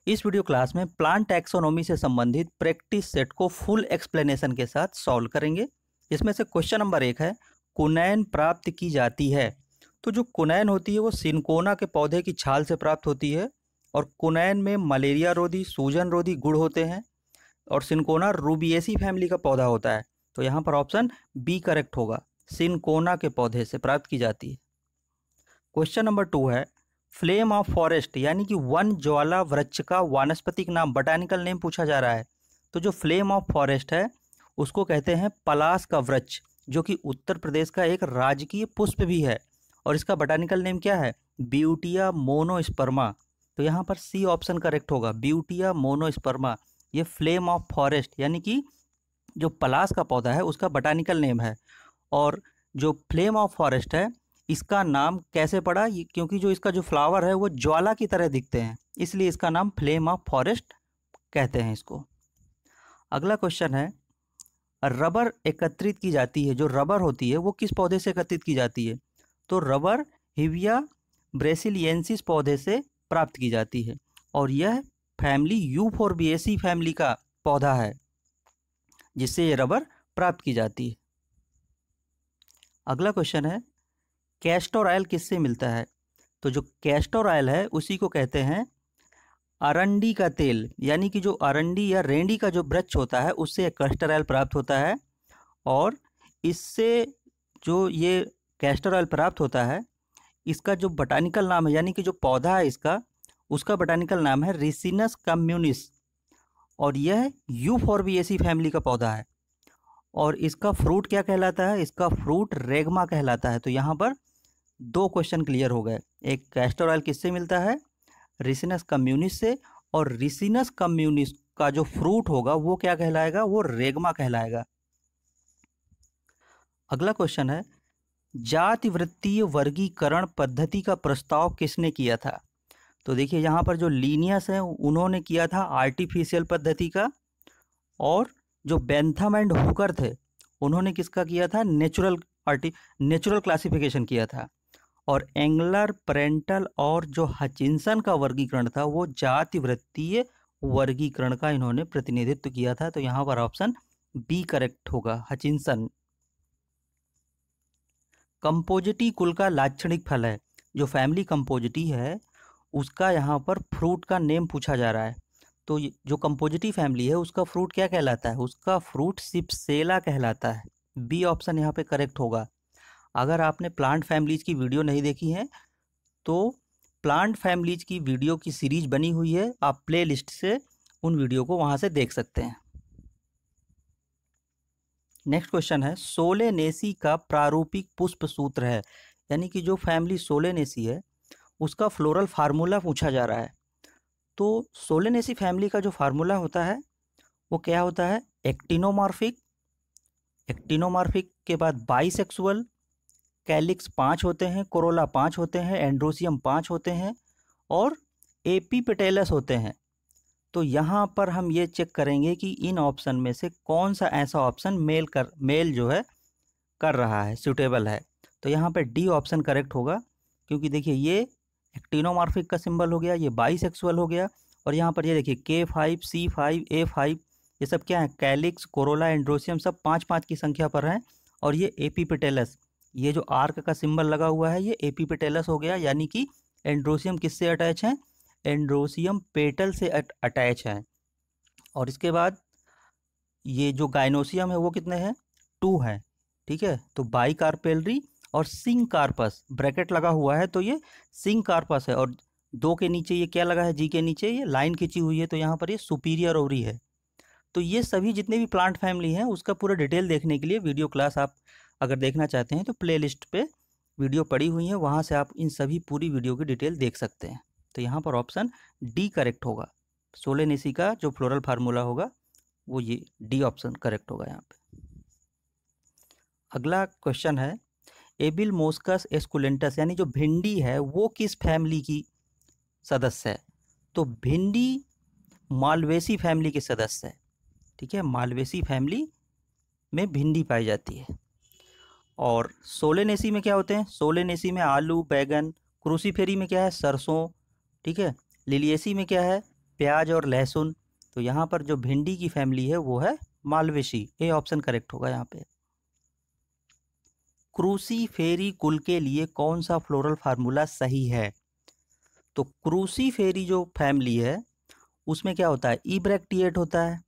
इस video class में plant taxonomy से संबंधित प्रैक्टिस सेट को फुल एक्सप्लेनेशन के साथ सॉल्व करेंगे। इसमें से क्वेश्चन नंबर 1 है, कुनैन प्राप्त की जाती है। तो जो कुनैन होती है वो सिनकोना के पौधे की छाल से प्राप्त होती है और कुनैन में मलेरिया रोधी, सूजन रोधी गुण होते हैं और सिनकोना रूबिएसी फैमिली का पौधा होता है। तो यहाँ पर ऑप्शन बी करेक्ट होगा, सिनकोना के पौधे से प्राप्त की जाती है। क्वेश्चन नंबर 2 है, फ्लेम ऑफ फॉरेस्ट यानी कि वन ज्वाला वृक्ष का वानस्पतिक नाम, बॉटैनिकल नेम पूछा जा रहा है। तो जो फ्लेम ऑफ फॉरेस्ट है उसको कहते हैं पलास का वृक्ष, जो कि उत्तर प्रदेश का एक राजकीय पुष्प भी है और इसका बॉटैनिकल नेम क्या है, ब्यूटिया मोनोस्पर्मा। तो यहाँ पर सी ऑप्शन करेक्ट होगा, ब्यूटिया मोनोस्पर्मा। ये फ्लेम ऑफ फॉरेस्ट यानी कि जो पलास का पौधा है उसका बॉटैनिकल नेम है। और जो फ्लेम ऑफ फॉरेस्ट है इसका नाम कैसे पड़ा, क्योंकि जो इसका जो फ्लावर है वो ज्वाला की तरह दिखते हैं, इसलिए इसका नाम फ्लेम ऑफ फॉरेस्ट कहते हैं इसको। अगला क्वेश्चन है, रबर एकत्रित की जाती है, जो रबर होती है वो किस पौधे से एकत्रित की जाती है। तो रबर हिविया ब्रेसिलियंसिस पौधे से प्राप्त की जाती है और यह फैमिली यूफोर्बिएसी फैमिली का पौधा है जिससे ये रबर प्राप्त की जाती है। अगला क्वेश्चन है, कैस्टर ऑयल किससे मिलता है। तो जो कैस्टर ऑयल है उसी को कहते हैं अरंडी का तेल, यानी कि जो अरंडी या रेंडी का जो वृक्ष होता है उससे कैस्टर ऑयल प्राप्त होता है और इससे जो ये कैस्टर ऑयल प्राप्त होता है इसका जो बॉटैनिकल नाम है, यानी कि जो पौधा है इसका, उसका बॉटैनिकल नाम है रिसिनस कम्युनिस और यह यूफोर्बिएसी फैमिली का पौधा है और इसका फ्रूट क्या कहलाता है, इसका फ्रूट रेगमा कहलाता है। तो यहाँ पर 2 क्वेश्चन क्लियर हो गए। एक, कैस्टर ऑयल किससे मिलता है, रिसिनस कम्युनिस से, और रिसिनस कम्युनिस का जो फ्रूट होगा वो क्या कहलाएगा, वो रेगमा कहलाएगा। अगला क्वेश्चन है, जातिवृत्तीय वर्गीकरण पद्धति का प्रस्ताव किसने किया था। तो देखिए यहाँ पर जो लीनियस है उन्होंने किया था आर्टिफिशियल पद्धति का और जो बेंथम एंड हुकर थे उन्होंने किसका किया था, नेचुरल क्लासिफिकेशन किया था। और एंगलर, पेरेंटल और जो हचिंसन का वर्गीकरण था वो जातिवृत्तीय वर्गीकरण का इन्होंने प्रतिनिधित्व किया था। तो यहाँ पर ऑप्शन बी करेक्ट होगा, हचिंसन। कंपोजिटी कुल का लाक्षणिक फल है, जो फैमिली कंपोजिटी है उसका यहाँ पर फ्रूट का नेम पूछा जा रहा है। तो जो कंपोजिटी फैमिली है उसका फ्रूट क्या कहलाता है, उसका फ्रूट सिप्सेला कहलाता है। बी ऑप्शन यहाँ पे करेक्ट होगा। अगर आपने प्लांट फैमिलीज की वीडियो नहीं देखी है तो प्लांट फैमिलीज की वीडियो की सीरीज बनी हुई है, आप प्ले लिस्ट से उन वीडियो को वहाँ से देख सकते हैं। नेक्स्ट क्वेश्चन है, सोलेनेसी का प्रारूपिक पुष्प सूत्र है, यानी कि जो फैमिली सोलेनेसी है उसका फ्लोरल फार्मूला पूछा जा रहा है। तो सोलेनेसी फैमिली का जो फार्मूला होता है वो क्या होता है, एक्टिनोमॉर्फिक, एक्टिनोमॉर्फिक के बाद बाइसेक्सुअल, कैलिक्स 5 होते हैं, कोरोला 5 होते हैं, एंड्रोसियम 5 होते हैं और एपीपेटेलस होते हैं। तो यहाँ पर हम ये चेक करेंगे कि इन ऑप्शन में से कौन सा ऐसा ऑप्शन मेल जो है कर रहा है, सूटेबल है। तो यहाँ पे डी ऑप्शन करेक्ट होगा, क्योंकि देखिए ये एक्टिनोमॉर्फिक का सिंबल हो गया, ये बाइसेक्सुअल हो गया और यहाँ पर ये देखिए K5, C5, A5 ये सब क्या है, कैलिक्स, कोरोला, एंड्रोसियम सब 5-5 की संख्या पर हैं और ये एपीपेटेलस, ये जो आर्क का सिंबल लगा हुआ है ये एपीपेटेलस हो गया, यानी कि एंड्रोसियम किससे अटैच है, एंड्रोसियम पेटल से अटैच है। और इसके बाद ये जो गाइनोसियम है वो कितने हैं, 2 हैं, ठीक है। तो बाई कार्पेलरी और सिंग कार्पस ब्रैकेट लगा हुआ है, तो ये सिंग कार्पस है और 2 के नीचे ये क्या लगा है, जी के नीचे ये लाइन खींची हुई है, तो यहाँ पर ये सुपीरियर ओवरी है। तो ये सभी जितने भी प्लांट फैमिली हैं उसका पूरा डिटेल देखने के लिए वीडियो क्लास आप अगर देखना चाहते हैं तो प्लेलिस्ट पे वीडियो पड़ी हुई है, वहाँ से आप इन सभी पूरी वीडियो की डिटेल देख सकते हैं। तो यहाँ पर ऑप्शन डी करेक्ट होगा, सोलेनेसी का जो फ्लोरल फार्मूला होगा वो ये डी ऑप्शन करेक्ट होगा यहाँ पे। अगला क्वेश्चन है, एबिल मोस्कस एस्कुलेंटस यानी जो भिंडी है वो किस फैमिली की सदस्य है। तो भिंडी मालवेसी फैमिली के सदस्य है, ठीक है, मालवेसी फैमिली में भिंडी पाई जाती है। और सोलेनेसी में क्या होते हैं, सोलेनेसी में आलू, बैगन, क्रूसीफेरी में क्या है, सरसों, ठीक है, लिलिएसी में क्या है, प्याज और लहसुन, तो यहाँ पर जो भिंडी की फैमिली है वो है मालवेसी। ए ऑप्शन करेक्ट होगा यहाँ पे। क्रूसीफेरी कुल के लिए कौन सा फ्लोरल फार्मूला सही है? तो क्रूसीफेरी जो फैमिली है उसमें क्या होता है, ईब्रैक्टिएट होता है।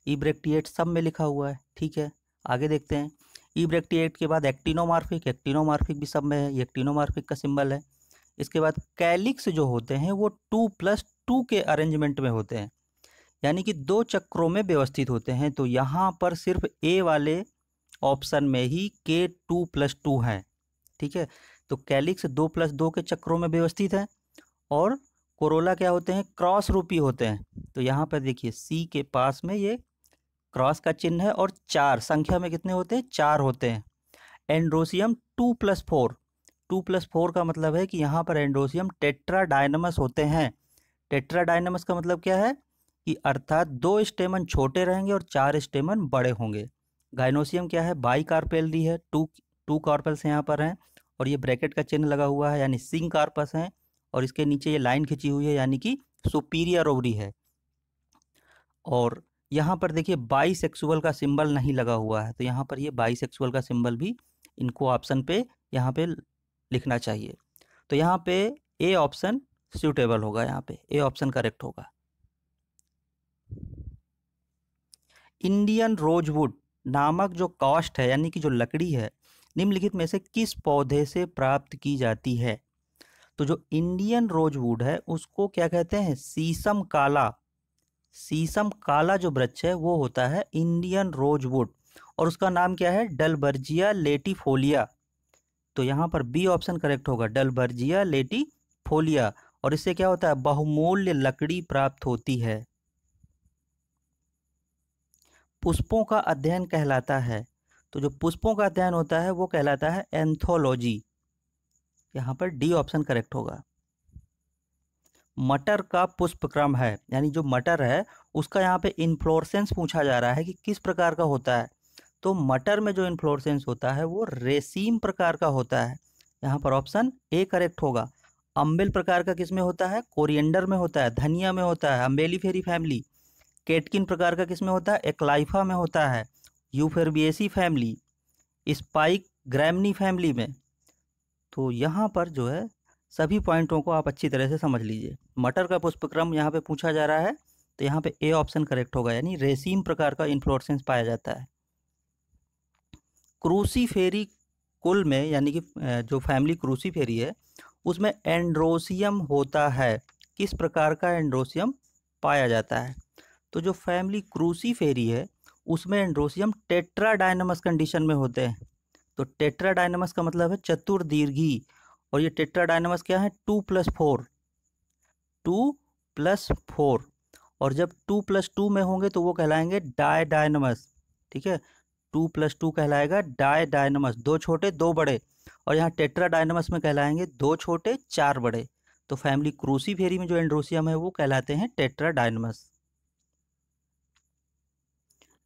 ईब्रैक्टिएट सब में लिखा हुआ है, ठीक है। आगे देखते हैं, ईब्रैक्टिएट के बाद एक्टिनोमार्फिक, एक्टिनोमार्फिक भी सब में है, ये एक्टिनोमार्फिक का सिंबल है। इसके बाद कैलिक्स जो होते हैं वो 2+2 के अरेंजमेंट में होते हैं, यानी कि 2 चक्रों में व्यवस्थित होते हैं। तो यहाँ पर सिर्फ ए वाले ऑप्शन में ही के 2+2 है, ठीक है। तो कैलिक्स 2+2 के चक्रों में व्यवस्थित है और कोरोला क्या होते हैं, क्रॉस रूपी होते हैं। तो यहाँ पर देखिए सी के पास में ये क्रॉस का चिन्ह है और 4 संख्या में कितने होते हैं, 4 होते हैं। एंड्रोसियम 2+4, 2+4 का मतलब है कि यहाँ पर एंड्रोसियम टेट्राडायनमस होते हैं। टेट्राडायनमस का मतलब क्या है कि अर्थात 2 स्टेमन छोटे रहेंगे और 4 स्टेमन बड़े होंगे। गाइनोसियम क्या है, बाई कार्पेल्डी है, टू कार्पल्स यहाँ पर हैं और ये ब्रैकेट का चिन्ह लगा हुआ है यानी सिंग कार्पस है, और इसके नीचे ये लाइन खिंची हुई है यानी कि सुपीरियर ओवरी है। और यहाँ पर देखिए बाईसेक्सुअल का सिंबल नहीं लगा हुआ है, तो यहाँ पर ये बाईसेक्सुअल का सिंबल भी इनको ऑप्शन पे यहाँ पे लिखना चाहिए। तो यहाँ पे ए ऑप्शन सूटेबल होगा, यहाँ पे ए ऑप्शन करेक्ट होगा। इंडियन रोजवुड नामक जो कास्ट है यानी कि जो लकड़ी है निम्नलिखित में से किस पौधे से प्राप्त की जाती है? तो जो इंडियन रोजवुड है उसको क्या कहते हैं, शीशम काला। शीशम काला जो वृक्ष है वो होता है इंडियन रोजवुड और उसका नाम क्या है, डलबर्जिया लेटिफोलिया। तो यहाँ पर बी ऑप्शन करेक्ट होगा, डलबर्जिया लेटिफोलिया। और इससे क्या होता है, बहुमूल्य लकड़ी प्राप्त होती है। पुष्पों का अध्ययन कहलाता है, तो जो पुष्पों का अध्ययन होता है वो कहलाता है एंथोलॉजी। यहाँ पर डी ऑप्शन करेक्ट होगा। मटर का पुष्पक्रम है, यानी जो मटर है उसका यहाँ पे इन्फ्लोरेसेंस पूछा जा रहा है कि किस प्रकार का होता है। तो मटर में जो इन्फ्लोरेसेंस होता है वो रेसीम प्रकार का होता है। यहाँ पर ऑप्शन ए करेक्ट होगा। अम्बिल प्रकार का किस में होता है, कोरिएंडर में होता है, धनिया में होता है, अम्बेलीफेरी फैमिली। केटकिन प्रकार का किस में होता है, एक्लाइफा में होता है, यूफोर्बिएसी फैमिली, स्पाइक ग्रैमनी फैमिली में। तो यहाँ पर जो है सभी पॉइंटों को आप अच्छी तरह से समझ लीजिए। मटर का पुष्पक्रम यहाँ पे पूछा जा रहा है, तो यहाँ पे ए ऑप्शन करेक्ट होगा, यानी रेसीम प्रकार का इन्फ्लोरेसेंस पाया जाता है। क्रूसीफेरी कुल में यानी कि जो फैमिली क्रूसीफेरी है उसमें एंड्रोसियम होता है। किस प्रकार का एंड्रोसियम पाया जाता है? तो जो फैमिली क्रूसीफेरी है उसमें एंड्रोसियम टेट्राडायनमस कंडीशन में होते हैं। तो टेट्राडायनमस का मतलब है चतुर्दीर्घी, और ये टेट्राडायनमस क्या है, 2+4, 2+4। और जब 2+2 में होंगे तो वो कहलाएंगे डायडायनमस, ठीक है। 2+2 कहलाएगा डायडायनमस, 2 छोटे 2 बड़े। और यहाँ टेट्राडायनमस में कहलाएंगे 2 छोटे 4 बड़े। तो फैमिली क्रूसीफेरी में जो एंड्रोसियम है वो कहलाते हैं टेट्राडायनमस।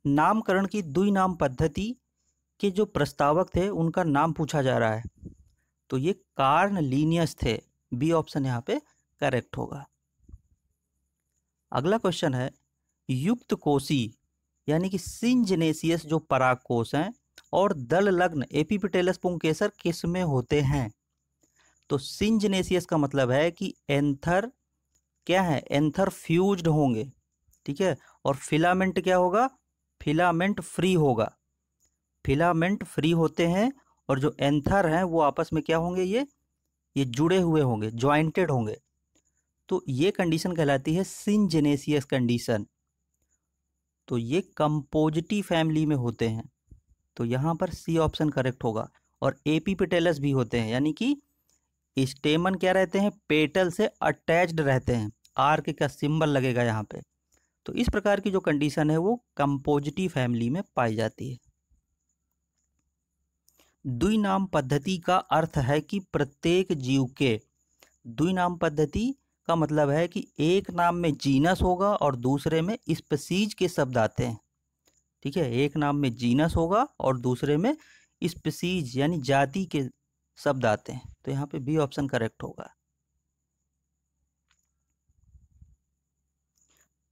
नामकरण की द्विनाम पद्धति के जो प्रस्तावक थे उनका नाम पूछा जा रहा है, तो ये कार्न लीनियस थे। बी ऑप्शन यहाँ पे करेक्ट होगा। अगला क्वेश्चन है, युक्त कोशी यानी कि सिंजनेसियस जो परागकोश हैं और दल लग्न एपिपिटेलस पुंकेसर किस में होते हैं? तो सिंजनेसियस का मतलब है कि एंथर क्या है, एंथर फ्यूज्ड होंगे, ठीक है। और फिलामेंट क्या होगा, फिलामेंट फ्री होगा। फिलामेंट फ्री होते हैं और जो एंथर हैं वो आपस में क्या होंगे, ये जुड़े हुए होंगे, ज्वाइंटेड होंगे। तो ये कंडीशन कहलाती है सिंजेनेसियस कंडीशन। तो ये कंपोजिटी फैमिली में होते हैं, तो यहाँ पर सी ऑप्शन करेक्ट होगा। और एपिपेटलस भी होते हैं, यानी कि स्टेमन क्या रहते हैं, पेटल से अटैच्ड रहते हैं। आर्क का सिंबल लगेगा यहाँ पे। तो इस प्रकार की जो कंडीशन है वो कंपोजिटी फैमिली में पाई जाती है। द्विनाम पद्धति का अर्थ है कि प्रत्येक जीव के, द्विनाम पद्धति का मतलब है कि एक नाम में जीनस होगा और दूसरे में स्पीसीज के शब्द आते हैं, ठीक है। एक नाम में जीनस होगा और दूसरे में स्पीसीज यानी जाति के शब्द आते हैं। तो यहाँ पे बी ऑप्शन करेक्ट होगा।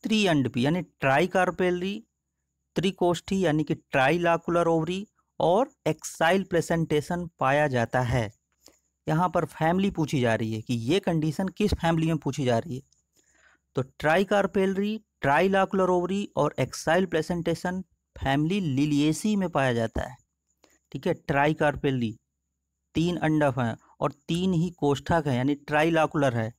त्रिअंडपी यानी ट्राइकार्पेलरी, त्रिकोष्ठी यानी कि ट्राइलाकुलर ओवरी और एक्साइल प्लेसेंटेशन पाया जाता है। यहाँ पर फैमिली पूछी जा रही है कि ये कंडीशन किस फैमिली में पूछी जा रही है। तो ट्राइकार्पेलरी, ट्राइलाकुलर ओवरी और एक्साइल प्लेसेंटेशन फैमिली लिलिएसी में पाया जाता है। ठीक है, ट्राइकार्पेलरी 3 अंडक हैं और 3 ही कोष्ठक हैं यानी ट्राइलाकुलर है,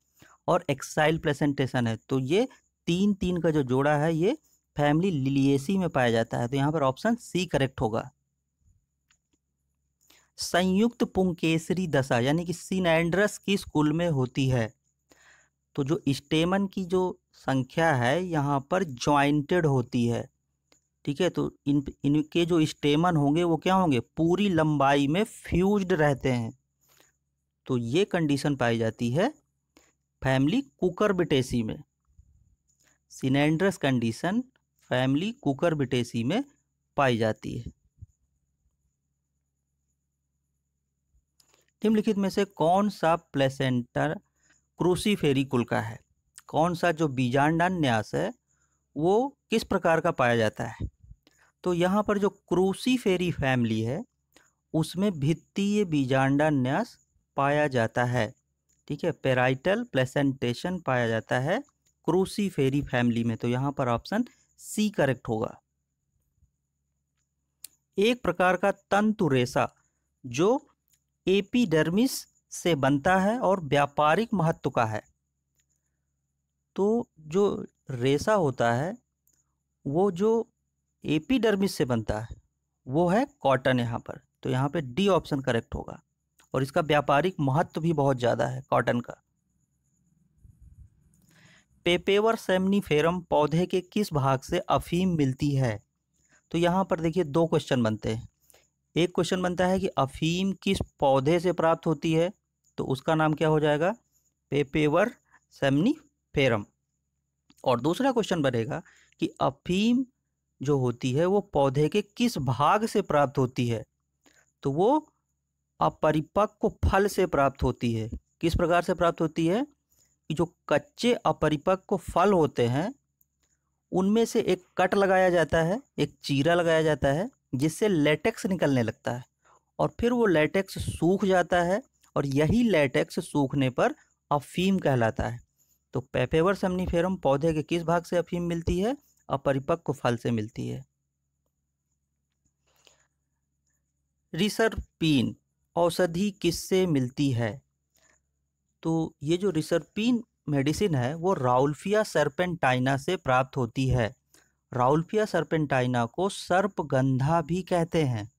और एक्साइल प्लेसेंटेशन है। तो ये 3 का जो जोड़ा है ये फैमिली लिलिएसी में पाया जाता है। तो यहाँ पर ऑप्शन सी करेक्ट होगा। संयुक्त पुंकेसरी दशा यानी कि सिनेंड्रस किस कुल में होती है? तो जो स्टेमन की जो संख्या है यहाँ पर ज्वाइंटेड होती है। ठीक है, तो इनके जो स्टेमन होंगे वो क्या होंगे? पूरी लंबाई में फ्यूज्ड रहते हैं। तो ये कंडीशन पाई जाती है फैमिली कुकुरबिटेसी में। सिनेंड्रस कंडीशन फैमिली कुकुरबिटेसी में पाई जाती है। निम्नलिखित में से कौन सा प्लेसेंटा क्रूसीफेरी कुल का है? कौन सा जो बीजांडान्यास है वो किस प्रकार का पाया जाता है? तो यहाँ पर जो क्रूसीफेरी फैमिली है उसमें भित्तीय बीजांडान्यास पाया जाता है। ठीक है, पेराइटल प्लेसेंटेशन पाया जाता है क्रूसीफेरी फैमिली में। तो यहाँ पर ऑप्शन सी करेक्ट होगा। एक प्रकार का तंतु रेशा जो एपिडर्मिस से बनता है और व्यापारिक महत्व का है। तो जो रेशा होता है वो जो एपिडर्मिस से बनता है वो है कॉटन यहाँ पर। तो यहाँ पे डी ऑप्शन करेक्ट होगा, और इसका व्यापारिक महत्व भी बहुत ज़्यादा है कॉटन का। पेपेवर सेमनीफेरम पौधे के किस भाग से अफीम मिलती है? तो यहाँ पर देखिए 2 क्वेश्चन बनते हैं। एक क्वेश्चन बनता है कि अफीम किस पौधे से प्राप्त होती है, तो उसका नाम क्या हो जाएगा? पेपेवर सेमनीफेरम। और दूसरा क्वेश्चन बनेगा कि अफीम जो होती है वो पौधे के किस भाग से प्राप्त होती है, तो वो अपरिपक्व फल से प्राप्त होती है। किस प्रकार से प्राप्त होती है कि जो कच्चे अपरिपक्व फल होते हैं उनमें से एक कट लगाया जाता है, एक चीरा लगाया जाता है जिससे लेटेक्स निकलने लगता है, और फिर वो लेटेक्स सूख जाता है, और यही लेटेक्स सूखने पर अफीम कहलाता है। तो पेपेवर सेमनीफेरम पौधे के किस भाग से अफीम मिलती है? अपरिपक्व फल से मिलती है। रिसरपीन औषधि किससे मिलती है? तो ये जो रिसरपीन मेडिसिन है वो राउल्फिया सर्पेंटाइना से प्राप्त होती है। राउल्फिया सर्पेंटाइना को सर्पगंधा भी कहते हैं।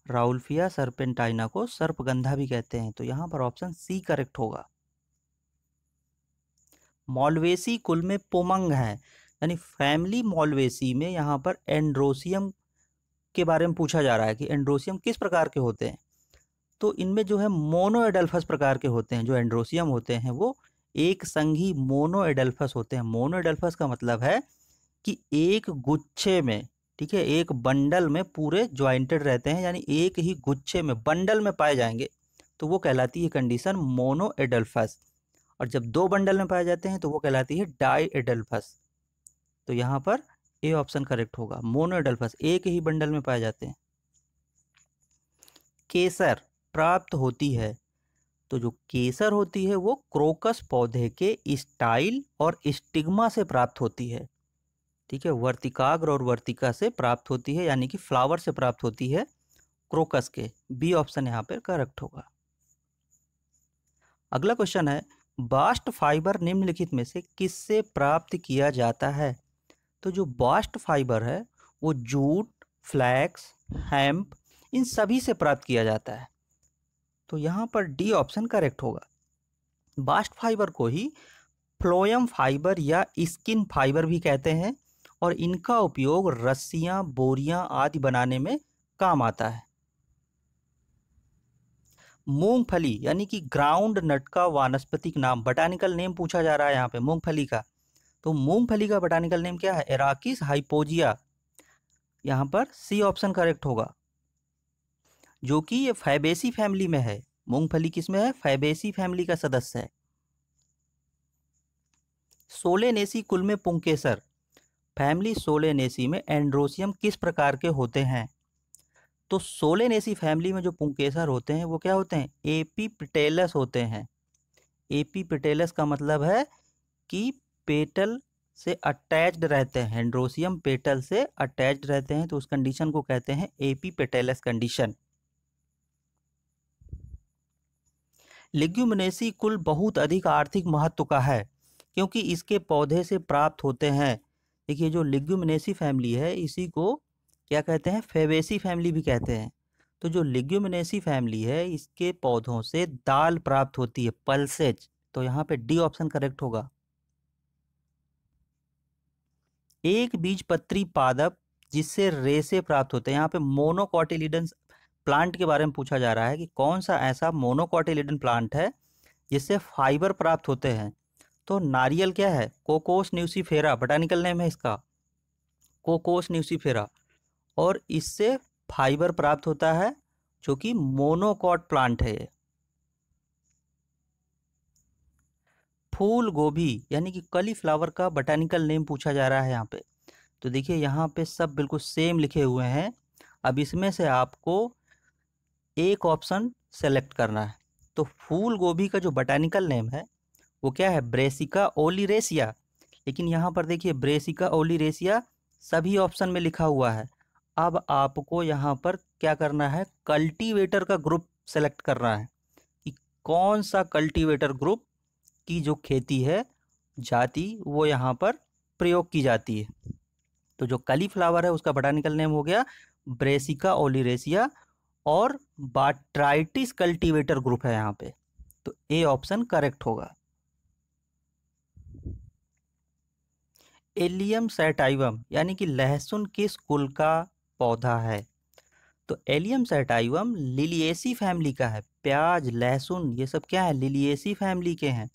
राउल्फिया सर्पेंटाइना को सर्पगंधा भी कहते हैं। तो यहाँ पर ऑप्शन सी करेक्ट होगा। मॉलवेसी कुल में पोमंग है, यानी फैमिली मॉलवेसी में यहाँ पर एंड्रोसियम के बारे में पूछा जा रहा है कि एंड्रोसियम किस प्रकार के होते हैं। तो इनमें जो है मोनोएडल्फस प्रकार के होते हैं। जो एंड्रोसियम होते हैं वो एक संघी मोनोएडल्फस होते हैं। मोनोएडल्फस का मतलब है कि एक गुच्छे में, ठीक है, एक बंडल में पूरे ज्वाइंटेड रहते हैं, यानी एक ही गुच्छे में बंडल में पाए जाएंगे, तो वो कहलाती है कंडीशन मोनोएडल्फस। और जब 2 बंडल में पाए जाते हैं तो वो कहलाती है डाईएडल्फस। तो यहाँ पर ए ऑप्शन करेक्ट होगा। मोनोएडल्फस एक ही बंडल में पाए जाते हैं। केसर प्राप्त होती है, तो जो केसर होती है वो क्रोकस पौधे के स्टाइल और स्टिग्मा से प्राप्त होती है। ठीक है, वर्तिकाग्र और वर्तिका से प्राप्त होती है, यानी कि फ्लावर से प्राप्त होती है क्रोकस के। बी ऑप्शन यहाँ पर करेक्ट होगा। अगला क्वेश्चन है, बास्ट फाइबर निम्नलिखित में से किससे प्राप्त किया जाता है? तो जो बास्ट फाइबर है वो जूट, फ्लैक्स, हेम्प इन सभी से प्राप्त किया जाता है। तो यहाँ पर डी ऑप्शन करेक्ट होगा। बास्ट फाइबर को ही फ्लोएम फाइबर या स्किन फाइबर भी कहते हैं, और इनका उपयोग रस्सियाँ, बोरियां आदि बनाने में काम आता है। मूंगफली यानी कि ग्राउंड नट का वानस्पतिक नाम, बटानिकल नेम पूछा जा रहा है यहाँ पे मूंगफली का। तो मूंगफली का बटानिकल नेम क्या है? एराकिस हाइपोजिया। यहाँ पर सी ऑप्शन करेक्ट होगा, जो कि ये फैबेसी फैमिली में है। मूंगफली किस में है? फैबेसी फैमिली का सदस्य है। सोलेनेसी कुल में पुंकेसर फैमिली सोलेनेसी में एंड्रोसियम किस प्रकार के होते हैं? तो सोलेनेसी फैमिली में जो पुंकेसर होते हैं वो क्या होते हैं? एपीपिटेलस होते हैं। एपीपिटेलस का मतलब है कि पेटल से अटैच्ड रहते हैं, एंड्रोसियम पेटल से अटैच्ड रहते हैं, तो उस कंडीशन को कहते हैं एपीपेटेलस कंडीशन। लिग्यूमिनेसी कुल बहुत अधिक आर्थिक महत्व का है क्योंकि इसके पौधे से प्राप्त होते हैं। देखिए जो लिग्यूमिनेसी फैमिली है इसी को क्या कहते हैं? फेबेसी फैमिली भी कहते हैं। तो जो लिग्यूमिनेसी फैमिली है इसके पौधों से दाल प्राप्त होती है, पल्सेज। तो यहाँ पे डी ऑप्शन करेक्ट होगा। एक बीजपत्री पादप जिससे रेशे प्राप्त होते हैं, यहाँ पे मोनोकोटिलिडन प्लांट के बारे में पूछा जा रहा है कि कौन सा ऐसा मोनोकोटिलिडन प्लांट है जिससे फाइबर प्राप्त होते हैं। तो नारियल क्या है? कोकोस न्यूसीफेरा, बोटानिकल नेम है इसका कोकोस न्यूसीफेरा, और इससे फाइबर प्राप्त होता है जो कि मोनोकॉट प्लांट है ये। फूल गोभी यानी कि कलीफ्लावर का बोटानिकल नेम पूछा जा रहा है यहाँ पे। तो देखिए यहाँ पे सब बिल्कुल सेम लिखे हुए हैं। अब इसमें से आपको एक ऑप्शन सेलेक्ट करना है। तो फूल गोभी का जो बोटानिकल नेम है वो क्या है? Brassica oleracea. लेकिन यहाँ पर देखिए ब्रेसिका ओलिरेसिया सभी ऑप्शन में लिखा हुआ है। अब आपको यहाँ पर क्या करना है? कल्टीवेटर का ग्रुप सेलेक्ट करना है कि कौन सा कल्टीवेटर ग्रुप की जो खेती है जाति वो यहाँ पर प्रयोग की जाती है। तो जो कलीफ्लावर है उसका बोटानिकल नेम हो गया ब्रेसिका ओलिरेसिया और बाट्राइटिस कल्टीवेटर ग्रुप है यहाँ पे। तो ए ऑप्शन करेक्ट होगा। एलियम सैटाइवम यानी कि लहसुन किस कुल का पौधा है? तो एलियम सैटाइवम लिलिएसी फैमिली का है। प्याज, लहसुन ये सब क्या है? लिलिएसी फैमिली के हैं।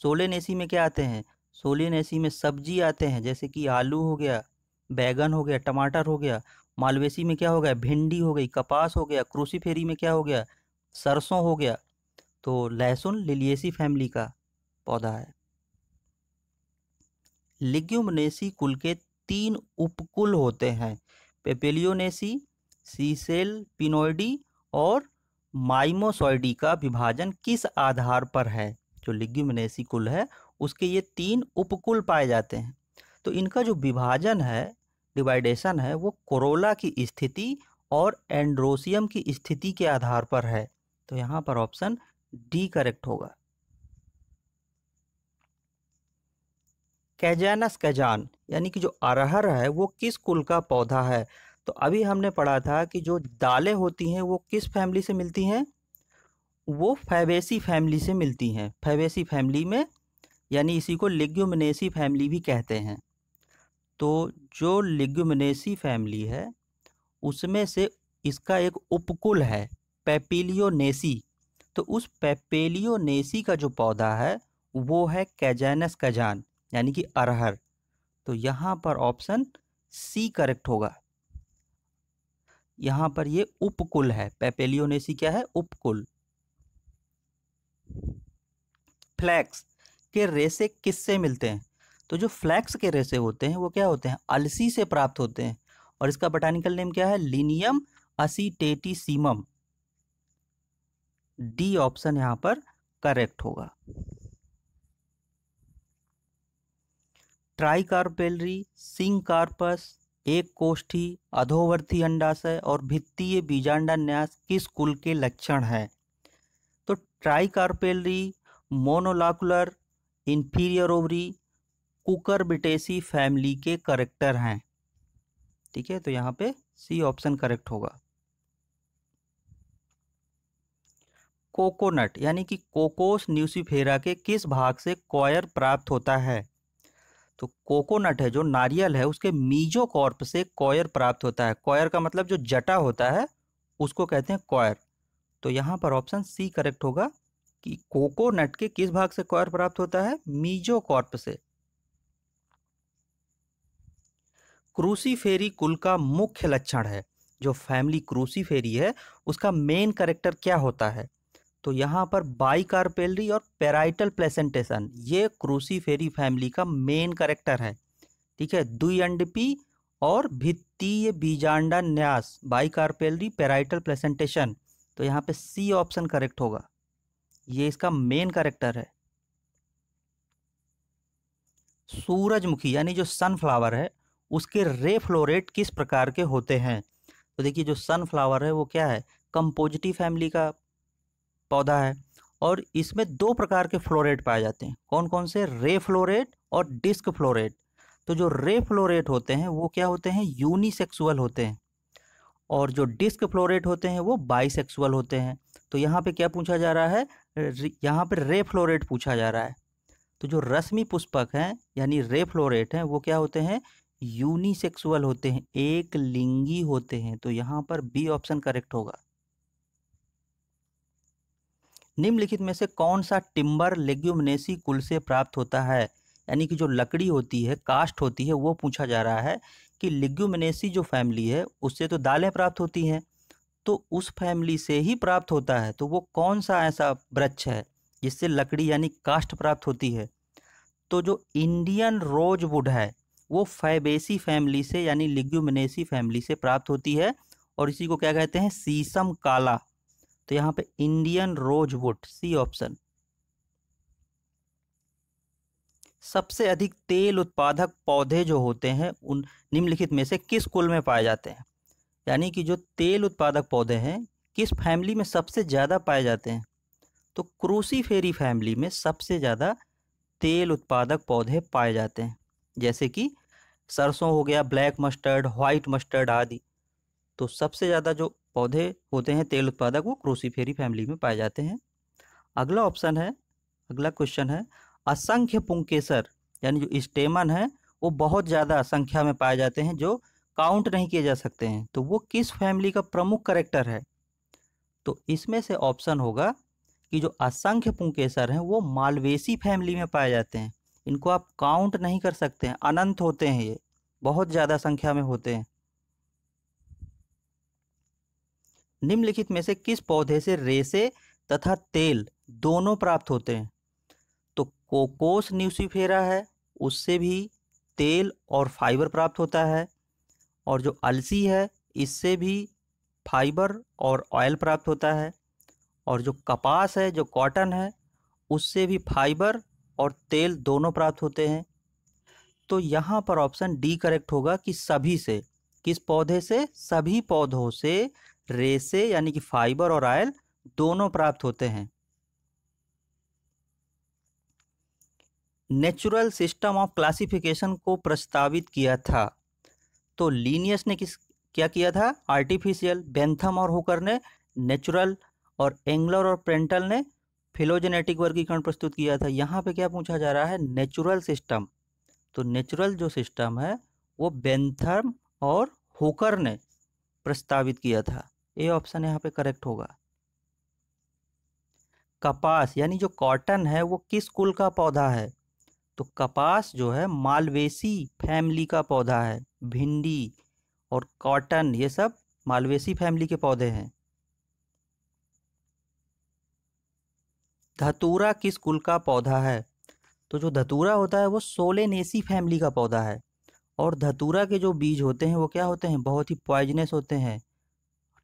सोलेनेसी में क्या आते हैं? सोलेनेसी में सब्जी आते हैं, जैसे कि आलू हो गया, बैगन हो गया, टमाटर हो गया। मालवेसी में क्या हो गया? भिंडी हो गई, कपास हो गया। क्रूसीफेरी में क्या हो गया? सरसों हो गया। तो लहसुन लिलिएसी फैमिली का पौधा है। लिग्यूमिनेसी कुल के 3 उपकुल होते हैं, पेपेलियोनेसी, सीसेल पिनोइडी और माइमोसॉइडी का विभाजन किस आधार पर है? जो लिग्यूमिनेसी कुल है उसके ये 3 उपकुल पाए जाते हैं। तो इनका जो विभाजन है, डिवाइडेशन है, वो कोरोला की स्थिति और एंड्रोसियम की स्थिति के आधार पर है। तो यहाँ पर ऑप्शन डी करेक्ट होगा। कैजानस कैजान यानी कि जो अरहर है वो किस कुल का पौधा है? तो अभी हमने पढ़ा था कि जो दालें होती हैं वो किस फैमिली से मिलती हैं? वो फैबेसी फैमिली से मिलती हैं। फैबेसी फैमिली में, यानी इसी को लिग्यूमिनेसी फैमिली भी कहते हैं। तो जो लिग्यूमिनेसी फैमिली है उसमें से इसका एक उपकुल है पेपिलियोनेसी। तो उस पेपिलियोनेसी का जो पौधा है वो है कैजानस कैजान यानी कि अरहर। तो यहाँ पर ऑप्शन सी करेक्ट होगा। यहाँ पर ये उपकुल है, पेपिलियोनेसी क्या है? उपकुल। फ्लैक्स के रेशे किससे मिलते हैं? तो जो फ्लैक्स के रेशे होते हैं वो क्या होते हैं? अलसी से प्राप्त होते हैं और इसका बोटानिकल नेम क्या है? लिनियम असीटेटिसिमम। डी ऑप्शन यहाँ पर करेक्ट होगा। ट्राइकार्पेलरी, सिंकार्पस, एक कोष्ठी, अधोवर्ती अंडाशय और भित्तीय बीजांडान्यास किस कुल के लक्षण हैं? तो ट्राइकार्पेलरी मोनोलाकुलर इंफीरियर ओवरी कुकरबिटेसी फैमिली के करेक्टर हैं। ठीक है, तो यहाँ पे सी ऑप्शन करेक्ट होगा। कोकोनट यानी कि कोकोस न्यूसीफेरा के किस भाग से कॉयर प्राप्त होता है? तो कोकोनट है जो नारियल है उसके मीजोकॉर्प से कॉयर प्राप्त होता है। कॉयर का मतलब जो जटा होता है उसको कहते हैं कॉयर। तो यहाँ पर ऑप्शन सी करेक्ट होगा कि कोकोनट के किस भाग से कॉयर प्राप्त होता है? मीजोकॉर्प से। क्रूसीफेरी कुल का मुख्य लक्षण है, जो फैमिली क्रूसीफेरी है उसका मेन कैरेक्टर क्या होता है? तो यहाँ पर बाइकार्पेलरी और पेराइटल प्लेसेंटेशन ये क्रूसीफेरी फैमिली का मेन कैरेक्टर है। ठीक है, द्विअंडपी और भित्तीय बीजांडान्यास, बाइकार्पेलरी, पेराइटल प्लेसेंटेशन। तो यहाँ पे सी ऑप्शन करेक्ट होगा, ये इसका मेन कैरेक्टर है। सूरजमुखी यानी जो सनफ्लावर है उसके रे फ्लोरेट किस प्रकार के होते हैं? तो देखिए जो सनफ्लावर है वो क्या है, कंपोजिटी फैमिली का पौधा है और इसमें दो प्रकार के फ्लोरेट पाए जाते हैं। कौन कौन से? रे फ्लोरेट और डिस्क फ्लोरेट। तो जो रे फ्लोरेट होते हैं वो क्या होते हैं, यूनिसेक्सुअल होते हैं, और जो डिस्क फ्लोरेट होते हैं वो बाइसेक्सुअल होते हैं। तो यहाँ पे क्या पूछा जा रहा है, यहाँ पे रे फ्लोरेट पूछा जा रहा है। तो जो रश्मि पुष्पक हैं यानी रे फ्लोरेट हैं वो क्या होते हैं, यूनिसेक्सुअल होते हैं, एक लिंगी होते हैं। तो यहाँ पर बी ऑप्शन करेक्ट होगा। निम्नलिखित में से कौन सा टिम्बर लेग्यूमिनेसी कुल से प्राप्त होता है? यानी कि जो लकड़ी होती है, कास्ट होती है, वो पूछा जा रहा है कि लेग्यूमिनेसी जो फैमिली है उससे तो दालें प्राप्त होती हैं, तो उस फैमिली से ही प्राप्त होता है। तो वो कौन सा ऐसा वृक्ष है जिससे लकड़ी यानी कास्ट प्राप्त होती है? तो जो इंडियन रोजवुड है वो फैबेसी फैमिली से यानी लेग्यूमिनेसी फैमिली से प्राप्त होती है, और इसी को क्या कहते हैं, सीसम काला। तो यहाँ पे इंडियन रोजवुड, सी ऑप्शन। सबसे अधिक तेल उत्पादक पौधे जो होते हैं उन निम्नलिखित में से किस कुल में पाए जाते हैं? यानी कि जो तेल उत्पादक पौधे हैं किस फैमिली में सबसे ज़्यादा पाए जाते हैं? तो क्रूसीफेरी फैमिली में सबसे ज़्यादा तेल उत्पादक पौधे पाए जाते हैं, जैसे कि सरसों हो गया, ब्लैक मस्टर्ड, व्हाइट मस्टर्ड आदि। तो सबसे ज़्यादा जो पौधे होते हैं तेल उत्पादक वो क्रूसीफेरी फैमिली में पाए जाते हैं। अगला ऑप्शन है, अगला क्वेश्चन है, असंख्य पुंकेसर यानी जो स्टेमन है वो बहुत ज़्यादा संख्या में पाए जाते हैं जो काउंट नहीं किए जा सकते हैं। तो वो किस फैमिली का प्रमुख कैरेक्टर है? तो इसमें से ऑप्शन होगा कि जो असंख्य पुंकेसर हैं वो मालवेसी फैमिली में पाए जाते हैं। इनको आप काउंट नहीं कर सकते हैं, अनंत होते हैं, ये बहुत ज़्यादा संख्या में होते हैं। निम्नलिखित में से किस पौधे से रेशे तथा तेल दोनों प्राप्त होते हैं? तो कोकोस न्यूसीफेरा है, उससे भी तेल और फाइबर प्राप्त होता है, और जो अलसी है इससे भी फाइबर और ऑयल प्राप्त होता है, और जो कपास है, जो कॉटन है, उससे भी फाइबर और तेल दोनों प्राप्त होते हैं। तो यहाँ पर ऑप्शन डी करेक्ट होगा कि सभी से। किस पौधे से? सभी पौधों से रेशे यानी कि फाइबर और ऑयल दोनों प्राप्त होते हैं। नेचुरल सिस्टम ऑफ क्लासिफिकेशन को प्रस्तावित किया था। तो लीनियस ने क्या किया था? आर्टिफिशियल। बेंथम और हुकर ने नेचुरल, और एंगलर और प्रेंटल ने फिलोजेनेटिक वर्गीकरण प्रस्तुत किया था। यहाँ पे क्या पूछा जा रहा है? Natural system. तो नेचुरल जो सिस्टम है वो बेंथम और हुकर ने प्रस्तावित किया था। ए ऑप्शन यहाँ पे करेक्ट होगा। कपास यानी जो कॉटन है वो किस कुल का पौधा है? तो कपास जो है मालवेसी फैमिली का पौधा है। भिंडी और कॉटन ये सब मालवेसी फैमिली के पौधे हैं। धतूरा किस कुल का पौधा है? तो जो धतूरा होता है वो सोलेनेसी फैमिली का पौधा है, और धतूरा के जो बीज होते हैं वो क्या होते हैं? बहुत ही पॉइजनस होते हैं,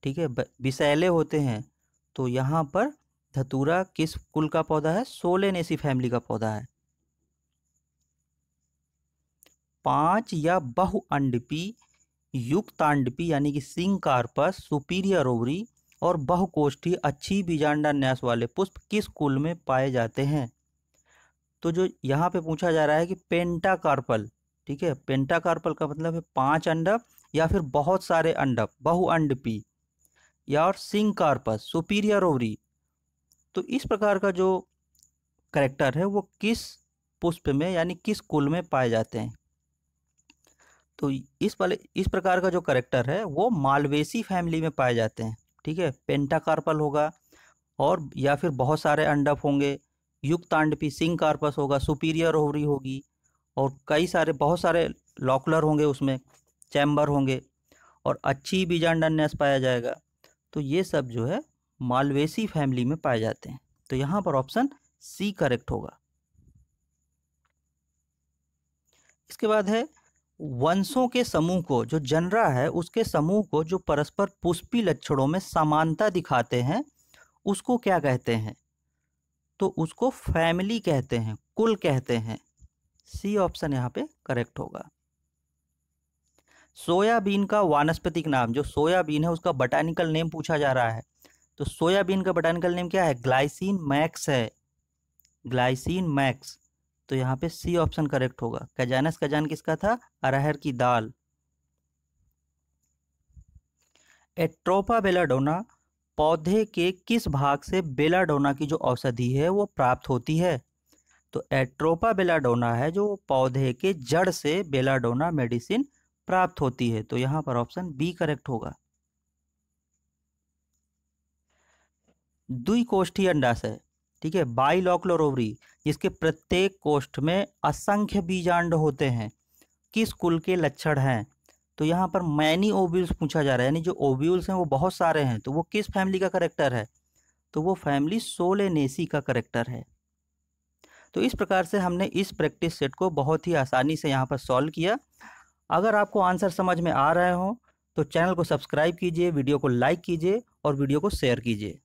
ठीक है, विषैले होते हैं। तो यहाँ पर धतूरा किस कुल का पौधा है? सोलेनेसी फैमिली का पौधा है। 5 या बहुअंडपी, युक्तांडपी यानी कि सिंकार्पस, सुपीरियर ओवरी और बहुकोष्ठी अच्छी बीजांडान्यास वाले पुष्प किस कुल में पाए जाते हैं? तो जो यहाँ पे पूछा जा रहा है कि पेंटाकार्पल, ठीक है, पेंटाकार्पल का मतलब है 5 अंडप या फिर बहुत सारे अंडप, बहुअंडपी, या और सिंकार्पस, सुपीरियर ओवरी। तो इस प्रकार का जो करेक्टर है वो किस पुष्प में यानी किस कुल में पाए जाते हैं? तो इस प्रकार का जो करेक्टर है वो मालवेसी फैमिली में पाए जाते हैं, ठीक है। पेंटाकार्पल होगा, और या फिर बहुत सारे अंडप होंगे, युक्तांडपी, सिंकार्पस होगा, सुपीरियर ओवरी होगी, और कई सारे बहुत सारे लॉकुलर होंगे, उसमें चैम्बर होंगे, और अच्छी बीजांडान्यास पाया जाएगा। तो ये सब जो है मालवेसी फैमिली में पाए जाते हैं। तो यहाँ पर ऑप्शन सी करेक्ट होगा। इसके बाद है वंशों के समूह को, जो जनरा है उसके समूह को जो परस्पर पुष्पी लक्षणों में समानता दिखाते हैं उसको क्या कहते हैं? तो उसको फैमिली कहते हैं, कुल कहते हैं। सी ऑप्शन यहाँ पे करेक्ट होगा। सोयाबीन का वानस्पतिक नाम, जो सोयाबीन है उसका बॉटैनिकल नेम पूछा जा रहा है, तो सोयाबीन का बॉटैनिकल नेम क्या है? ग्लाइसिन मैक्स है, ग्लाइसिन मैक्स। तो यहाँ पे सी ऑप्शन करेक्ट होगा। कैजानस कैजान किसका था? अरहर की दाल। एट्रोपा बेलाडोना पौधे के किस भाग से बेलाडोना की जो औषधि है वो प्राप्त होती है? तो एट्रोपा बेलाडोना है जो पौधे के जड़ से बेलाडोना मेडिसिन प्राप्त होती है। तो यहाँ पर ऑप्शन बी करेक्ट होगा। द्विकोष्ठीय अंडाशय, ठीक है, बाइलॉकुलर ओवरी, जिसके प्रत्येक कोष्ठ में असंख्य बीजांड होते हैं, किस कुल के लक्षण हैं? तो यहाँ पर मैनी ओव्यूल्स पूछा जा रहा है, यानी जो ओव्यूल्स हैं वो बहुत सारे हैं, तो वो किस फैमिली का करेक्टर है? तो वो फैमिली सोलेनेसी का करेक्टर है। तो इस प्रकार से हमने इस प्रैक्टिस सेट को बहुत ही आसानी से यहाँ पर सॉल्व किया। अगर आपको आंसर समझ में आ रहे हो तो चैनल को सब्सक्राइब कीजिए, वीडियो को लाइक कीजिए और वीडियो को शेयर कीजिए।